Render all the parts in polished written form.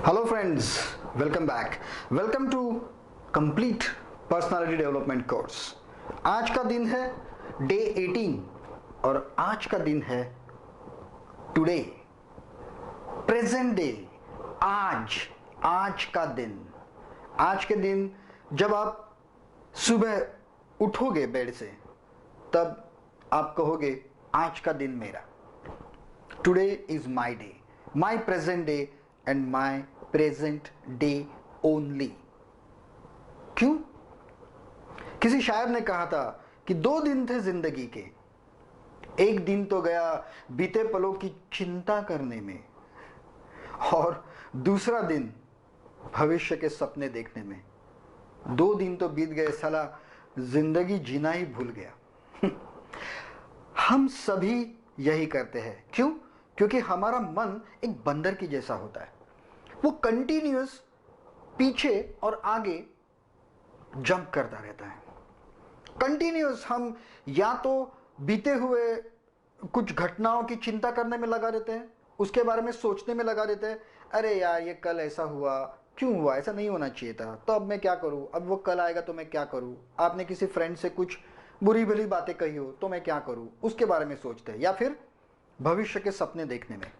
Hello friends, welcome back. Welcome to complete personality development course. आज का दिन है डे 18 और आज का दिन है टुडे, प्रेजेंट डे। आज का दिन, आज के दिन जब आप सुबह उठोगे बेड से, तब आप कहोगे आज का दिन मेरा। Today is my day, my present day and my present day only. क्यों? किसी शायर ने कहा था कि 2 दिन थे जिंदगी के, एक दिन तो गया बीते पलों की चिंता करने में, और दूसरा दिन भविष्य के सपने देखने में। 2 दिन तो बीत गए, साला जिंदगी जीना ही भूल गया। हम सभी यही करते हैं। क्यों? क्योंकि हमारा मन एक बंदर की जैसा होता है। वो कंटिन्यूअस पीछे और आगे जंप करता रहता है। कंटिन्यूअस हम या तो बीते हुए कुछ घटनाओं की चिंता करने में लगा रहते हैं, उसके बारे में सोचने में लगा रहते हैं। अरे यार, ये कल ऐसा हुआ, क्यों हुआ, ऐसा नहीं होना चाहिए था, तो अब मैं क्या करूं, अब वो कल आएगा तो मैं क्या करूं। आपने किसी फ्रेंड से कुछ बुरी भली बातें कही हो तो मैं क्या करूं, उसके बारे में सोचते हैं। या फिर भविष्य के सपने देखने में।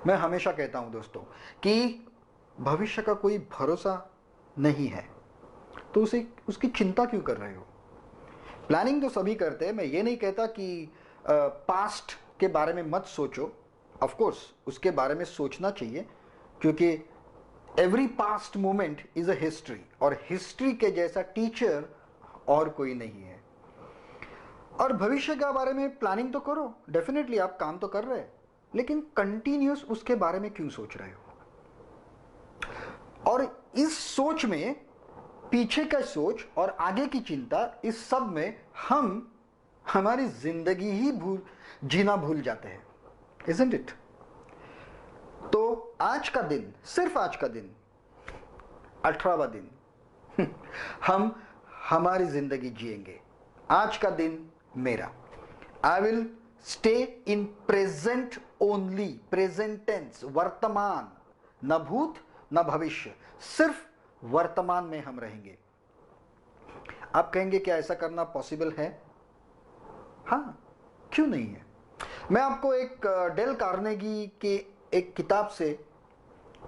मैं हमेशा कहता हूं दोस्तों कि भविष्य का कोई भरोसा नहीं है, तो उसे उसकी चिंता क्यों कर रहे हो। प्लानिंग तो सभी करते हैं। मैं ये नहीं कहता कि पास्ट के बारे में मत सोचो। ऑफ कोर्स उसके बारे में सोचना चाहिए, क्योंकि every past moment is a history, और हिस्ट्री के जैसा टीचर और कोई नहीं है। और भविष्य के बारे में प्लानिंग तो करो, डेफिनेटली आप काम तो कर रहे हैं, लेकिन कंटिन्यूअस उसके बारे में क्यों सोच रहे हो। और इस सोच में, पीछे का सोच और आगे की चिंता, इस सब में हम हमारी जिंदगी ही जीना भूल जाते हैं। Isn't it? तो आज का दिन, सिर्फ आज का दिन, 18वां दिन, हम हमारी जिंदगी जिएंगे। आज का दिन मेरा। I will stay in present only, present tense, वर्तमान, न भूत न भविष्य, सिर्फ वर्तमान में हम रहेंगे। आप कहेंगे क्या ऐसा करना पॉसिबल है? हाँ, क्यों नहीं है। मैं आपको एक डेल कार्नेगी के एक किताब से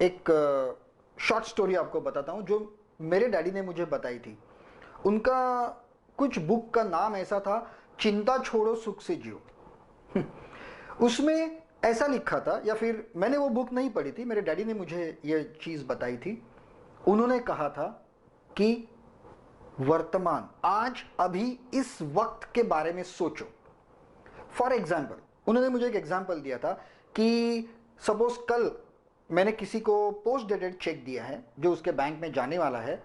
एक शॉर्ट स्टोरी आपको बताता हूं, जो मेरे डैडी ने मुझे बताई थी। उनका कुछ बुक का नाम ऐसा था, चिंता छोड़ो सुख से जियो। उसमें ऐसा लिखा था, या फिर मैंने वो बुक नहीं पढ़ी थी, मेरे डैडी ने मुझे ये चीज बताई थी। उन्होंने कहा था कि वर्तमान, आज, अभी, इस वक्त के बारे में सोचो। फॉर एग्जाम्पल, उन्होंने मुझे एक एग्जाम्पल दिया था कि सपोज कल मैंने किसी को पोस्ट डेटेड चेक दिया है जो उसके बैंक में जाने वाला है,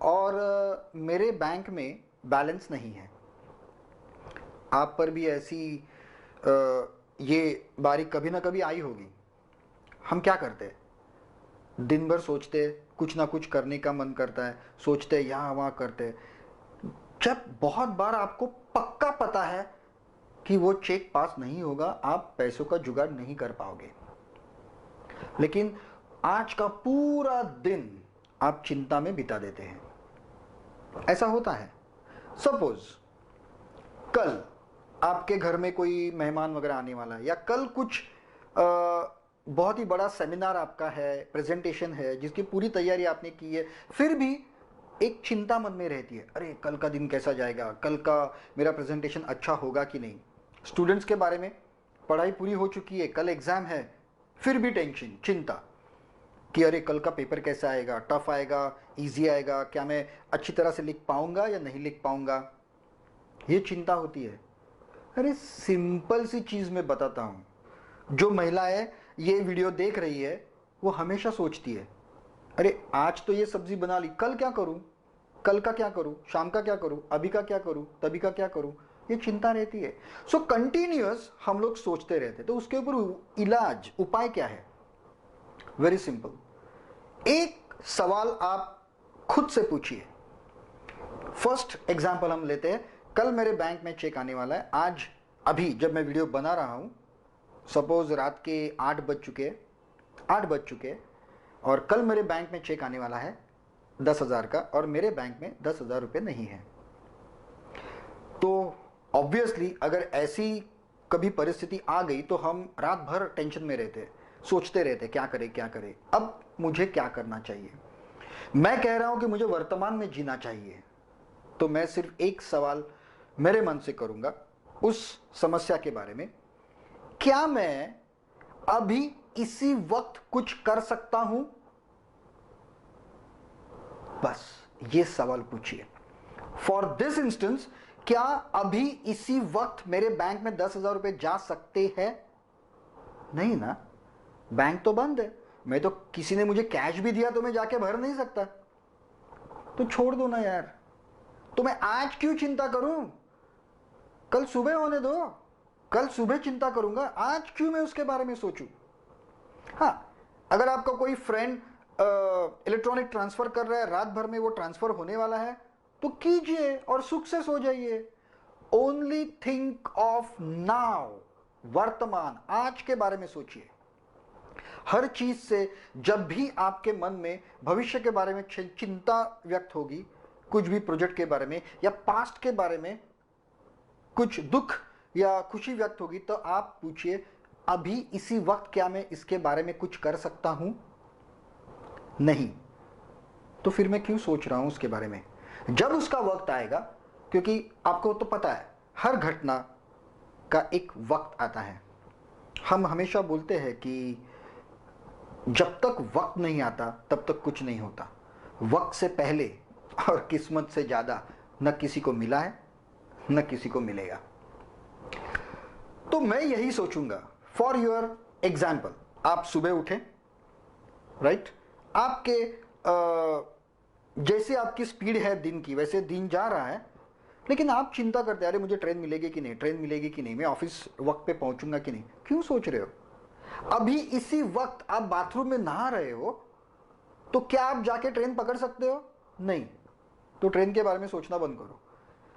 और मेरे बैंक में बैलेंस नहीं है। आप पर भी ऐसी ये बारी कभी ना कभी आई होगी। हम क्या करते हैं? दिन भर सोचते, कुछ ना कुछ करने का मन करता है, सोचते यहाँ वहाँ करते। जब बहुत बार आपको पक्का पता है कि वो चेक पास नहीं होगा, आप पैसों का जुगाड़ नहीं कर पाओगे, लेकिन आज का पूरा दिन आप चिंता में बिता देते हैं। ऐसा होता है। सपोज कल आपके घर में कोई मेहमान वगैरह आने वाला है, या कल कुछ बहुत ही बड़ा सेमिनार आपका है, प्रेजेंटेशन है, जिसकी पूरी तैयारी आपने की है, फिर भी एक चिंता मन में रहती है, अरे कल का दिन कैसा जाएगा, कल का मेरा प्रेजेंटेशन अच्छा होगा कि नहीं। स्टूडेंट्स के बारे में, पढ़ाई पूरी हो चुकी है, कल एग्जाम है, फिर भी टेंशन, चिंता कि अरे कल का पेपर कैसा आएगा, टफ आएगा, इजी आएगा, क्या मैं अच्छी तरह से लिख पाऊंगा या नहीं लिख पाऊंगा, ये चिंता होती है। अरे सिंपल सी चीज मैं बताता हूं, जो महिलाएं ये वीडियो देख रही है वो हमेशा सोचती है, अरे आज तो ये सब्जी बना ली, कल क्या करूं, कल का क्या करूं, शाम का क्या करूं, अभी का क्या करूं, तभी का क्या करूं, ये चिंता रहती है। सो कंटिन्यूअस हम लोग सोचते रहते। तो उसके ऊपर इलाज, उपाय क्या है? Very simple. एक सवाल आप खुद से पूछिए। फर्स्ट एग्जाम्पल हम लेते हैं, कल मेरे बैंक में चेक आने वाला है। आज अभी जब मैं वीडियो बना रहा हूं, सपोज रात के 8 बज चुके, और कल मेरे बैंक में चेक आने वाला है 10,000 का और मेरे बैंक में 10,000 रुपये नहीं है। तो ऑब्वियसली अगर ऐसी कभी परिस्थिति आ गई तो हम रात भर टेंशन में रहते, सोचते रहते क्या करें क्या करें, अब मुझे क्या करना चाहिए। मैं कह रहा हूं कि मुझे वर्तमान में जीना चाहिए। तो मैं सिर्फ एक सवाल मेरे मन से करूंगा उस समस्या के बारे में, क्या मैं अभी इसी वक्त कुछ कर सकता हूं? बस ये सवाल पूछिए। फॉर दिस इंस्टेंस, क्या अभी इसी वक्त मेरे बैंक में 10,000 रुपए जा सकते हैं? नहीं ना, बैंक तो बंद है। मैं तो, किसी ने मुझे कैश भी दिया तो मैं जाके भर नहीं सकता। तो छोड़ दो ना यार। तो मैं आज क्यों चिंता करूं? कल सुबह होने दो, कल सुबह चिंता करूंगा। आज क्यों मैं उसके बारे में सोचूं? हाँ, अगर आपका कोई फ्रेंड इलेक्ट्रॉनिक ट्रांसफर कर रहा है, रात भर में वो ट्रांसफर होने वाला है, तो कीजिए और सक्सेस हो जाइए। ओनली थिंक ऑफ नाउ, वर्तमान, आज के बारे में सोचिए। हर चीज से जब भी आपके मन में भविष्य के बारे में चिंता व्यक्त होगी, कुछ भी प्रोजेक्ट के बारे में या पास्ट के बारे में कुछ दुख या खुशी व्यक्त होगी, तो आप पूछिए अभी इसी वक्त क्या मैं इसके बारे में कुछ कर सकता हूं? नहीं। तो फिर मैं क्यों सोच रहा हूं उसके बारे में? जब उसका वक्त आएगा, क्योंकि आपको तो पता है हर घटना का एक वक्त आता है। हम हमेशा बोलते हैं कि जब तक वक्त नहीं आता तब तक कुछ नहीं होता। वक्त से पहले और किस्मत से ज्यादा न किसी को मिला है न किसी को मिलेगा। तो मैं यही सोचूंगा। फॉर योर एग्जाम्पल, आप सुबह उठे, राइट? आपके जैसे आपकी स्पीड है दिन की, वैसे दिन जा रहा है, लेकिन आप चिंता करते हैं, अरे मुझे ट्रेन मिलेगी कि नहीं, ट्रेन मिलेगी कि नहीं, मैं ऑफिस वक्त पे पहुंचूंगा कि नहीं। क्यों सोच रहे हो? अभी इसी वक्त आप बाथरूम में नहा रहे हो, तो क्या आप जाके ट्रेन पकड़ सकते हो? नहीं। तो ट्रेन के बारे में सोचना बंद करो।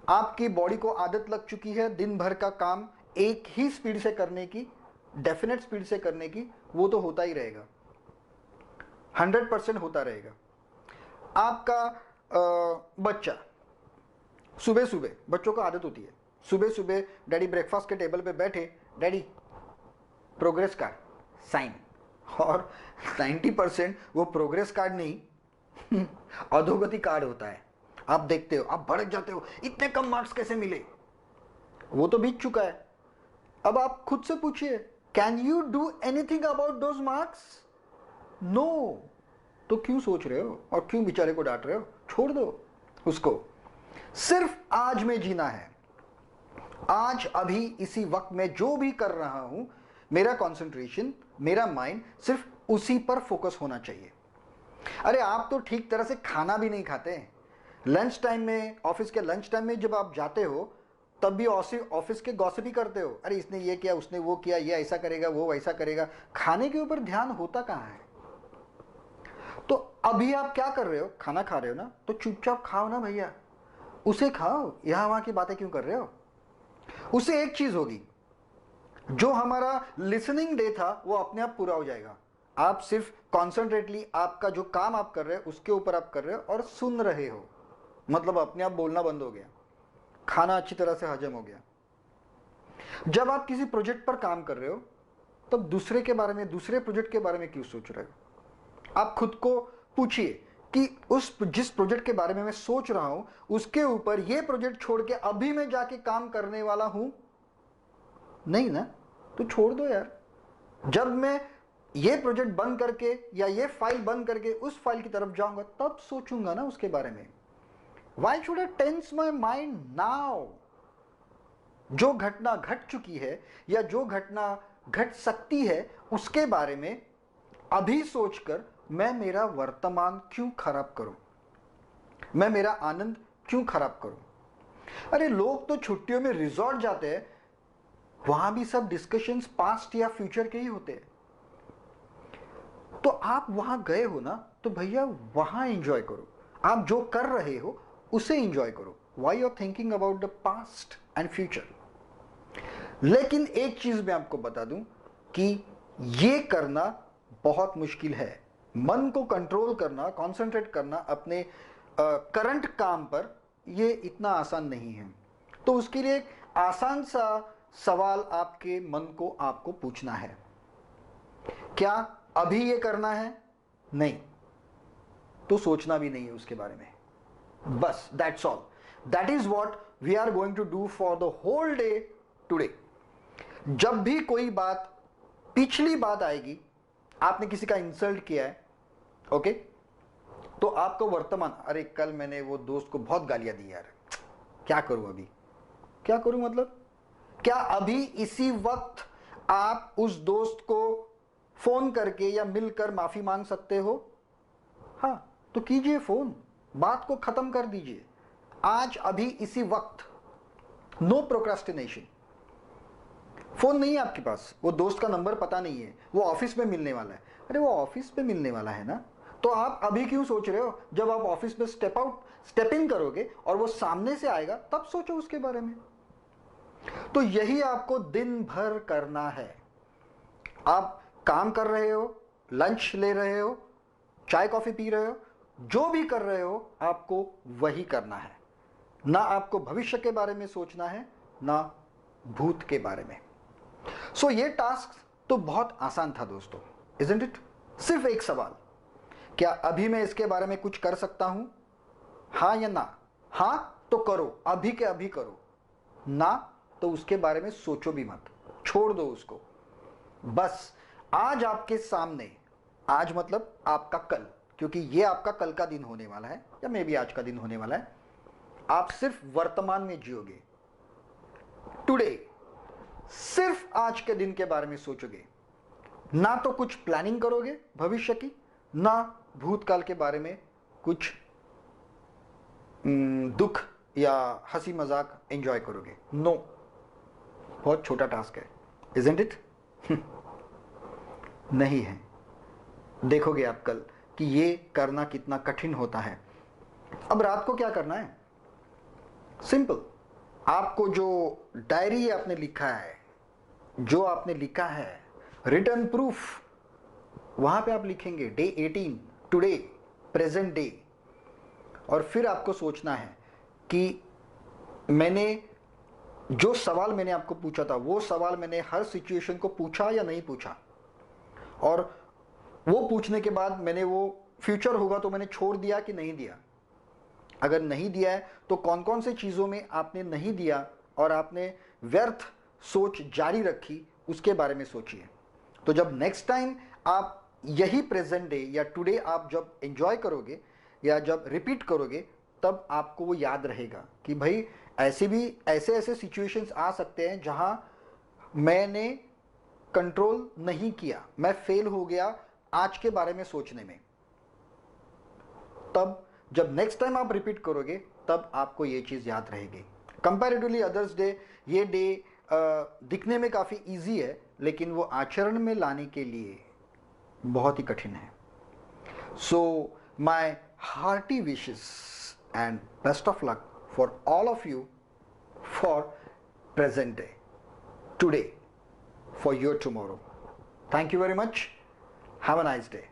आपकी बॉडी को आदत लग चुकी है दिन भर का काम एक ही स्पीड से करने की, डेफिनेट स्पीड से करने की। वो तो होता ही रहेगा, 100% होता रहेगा। आपका बच्चा सुबह सुबह, बच्चों को आदत होती है सुबह सुबह डैडी ब्रेकफास्ट के टेबल पे बैठे, डैडी प्रोग्रेस कार्ड साइन, और 90% वो प्रोग्रेस कार्ड नहीं अधोगति कार्ड होता है। आप देखते हो, आप भड़क जाते हो, इतने कम मार्क्स कैसे मिले? वो तो बीत चुका है। अब आप खुद से पूछिए, can you do anything about those marks? No. तो क्यों सोच रहे हो और क्यों बेचारे को डांट रहे हो? छोड़ दो उसको। सिर्फ आज में जीना है। आज अभी इसी वक्त में जो भी कर रहा हूं, मेरा कंसंट्रेशन, मेरा माइंड सिर्फ उसी पर फोकस होना चाहिए। अरे आप तो ठीक तरह से खाना भी नहीं खाते। लंच टाइम में, ऑफिस के लंच टाइम में जब आप जाते हो, तब भी ऑफिस के गॉसिप ही करते हो। अरे इसने ये किया, उसने वो किया, ये ऐसा करेगा, वो वैसा करेगा। खाने के ऊपर ध्यान होता कहां है? तो अभी आप क्या कर रहे हो? खाना खा रहे हो ना, तो चुपचाप खाओ ना भैया, उसे खाओ। यहां वहां की बातें क्यों कर रहे हो? उससे एक चीज होगी, जो हमारा लिसनिंग डे था वो अपने आप पूरा हो जाएगा। आप सिर्फ कॉन्सेंट्रेटली आपका जो काम आप कर रहे हो उसके ऊपर आप कर रहे हो और सुन रहे हो, मतलब अपने आप बोलना बंद हो गया, खाना अच्छी तरह से हजम हो गया। जब आप किसी प्रोजेक्ट पर काम कर रहे हो, तब दूसरे के बारे में, दूसरे प्रोजेक्ट के बारे में क्यों सोच रहे हो? आप खुद को पूछिए कि जिस प्रोजेक्ट के बारे में मैं सोच रहा हूं, उसके ऊपर ये प्रोजेक्ट छोड़ के अभी मैं जाके काम करने वाला हूं? नहीं ना। तो छोड़ दो यार। जब मैं ये प्रोजेक्ट बंद करके या ये फाइल बंद करके उस फाइल की तरफ जाऊंगा, तब सोचूंगा ना उसके बारे में। Why should I tense my mind now? जो घटना घट चुकी है या जो घटना घट सकती है, उसके बारे में अभी सोचकर मैं मेरा वर्तमान क्यों खराब करूं? मैं मेरा आनंद क्यों खराब करूं? अरे लोग तो छुट्टियों में रिजॉर्ट जाते हैं, वहां भी सब डिस्कशंस पास्ट या फ्यूचर के ही होते हैं। तो आप वहां गए हो ना, तो भैया वहां एंजॉय करो। आप जो कर रहे हो उसे एंजॉय करो। Why you are thinking about the past and future? लेकिन एक चीज मैं आपको बता दूं कि ये करना बहुत मुश्किल है। मन को कंट्रोल करना, कंसंट्रेट करना अपने करंट काम पर, ये इतना आसान नहीं है। तो उसके लिए एक आसान सा सवाल आपके मन को आपको पूछना है, क्या अभी ये करना है? नहीं, तो सोचना भी नहीं है उसके बारे में, बस that's all. That is what we are going to do for the whole day today. जब भी कोई बात, पिछली बात आएगी, आपने किसी का इंसल्ट किया है, ओके, तो आपको वर्तमान, अरे कल मैंने वो दोस्त को बहुत गालियां दी यार, क्या करूं अभी, क्या करूं मतलब, क्या अभी इसी वक्त आप उस दोस्त को फोन करके या मिलकर माफी मांग सकते हो? हाँ, तो कीजिए फोन, बात को खत्म कर दीजिए आज, अभी इसी वक्त। No procrastination. फोन नहीं है आपके पास, वो दोस्त का नंबर पता नहीं है, वो ऑफिस में मिलने वाला है, अरे वो ऑफिस में मिलने वाला है ना, तो आप अभी क्यों सोच रहे हो? जब आप ऑफिस में स्टेप इन करोगे और वो सामने से आएगा, तब सोचो उसके बारे में। तो यही आपको दिन भर करना है। आप काम कर रहे हो, लंच ले रहे हो, चाय कॉफी पी रहे हो, जो भी कर रहे हो, आपको वही करना है। ना आपको भविष्य के बारे में सोचना है, ना भूत के बारे में। सो ये टास्क तो बहुत आसान था दोस्तों, इजंट इट? सिर्फ एक सवाल, क्या अभी मैं इसके बारे में कुछ कर सकता हूं? हाँ या ना? हाँ तो करो, अभी के अभी करो, ना तो उसके बारे में सोचो भी मत, छोड़ दो उसको। बस आज आपके सामने, आज मतलब आपका कल, क्योंकि ये आपका कल का दिन होने वाला है, या मे भी आज का दिन होने वाला है, आप सिर्फ वर्तमान में जियोगे। टुडे, सिर्फ आज के दिन के बारे में सोचोगे, ना तो कुछ प्लानिंग करोगे भविष्य की, ना भूतकाल के बारे में कुछ दुख या हंसी मजाक एंजॉय करोगे। नो, बहुत छोटा टास्क है, इजंट इट? नहीं है। देखोगे आप कल कि ये करना कितना कठिन होता है। अब रात को क्या करना है? सिंपल, आपको जो डायरी आपने लिखा है, जो आपने लिखा है, रिटर्न प्रूफ, वहां पे आप लिखेंगे डे 18, टुडे, प्रेजेंट डे। और फिर आपको सोचना है कि मैंने जो सवाल मैंने आपको पूछा था, वो सवाल मैंने हर सिचुएशन को पूछा या नहीं पूछा, और वो पूछने के बाद मैंने वो फ्यूचर होगा तो मैंने छोड़ दिया कि नहीं दिया। अगर नहीं दिया है तो कौन कौन से चीज़ों में आपने नहीं दिया और आपने व्यर्थ सोच जारी रखी, उसके बारे में सोचिए। तो जब नेक्स्ट टाइम आप यही प्रेजेंट डे या टुडे आप जब एंजॉय करोगे या जब रिपीट करोगे, तब आपको वो याद रहेगा कि भाई ऐसे ऐसे सिचुएशंस आ सकते हैं जहां मैंने कंट्रोल नहीं किया, मैं फेल हो गया आज के बारे में सोचने में। तब जब नेक्स्ट टाइम आप रिपीट करोगे, तब आपको ये चीज याद रहेगी। कंपैरेटिवली अदर्स डे, ये डे दिखने में काफी इजी है, लेकिन वो आचरण में लाने के लिए बहुत ही कठिन है। So my hearty wishes and best of luck for all of you for present day, today, for your tomorrow. Thank you very much. Have a nice day.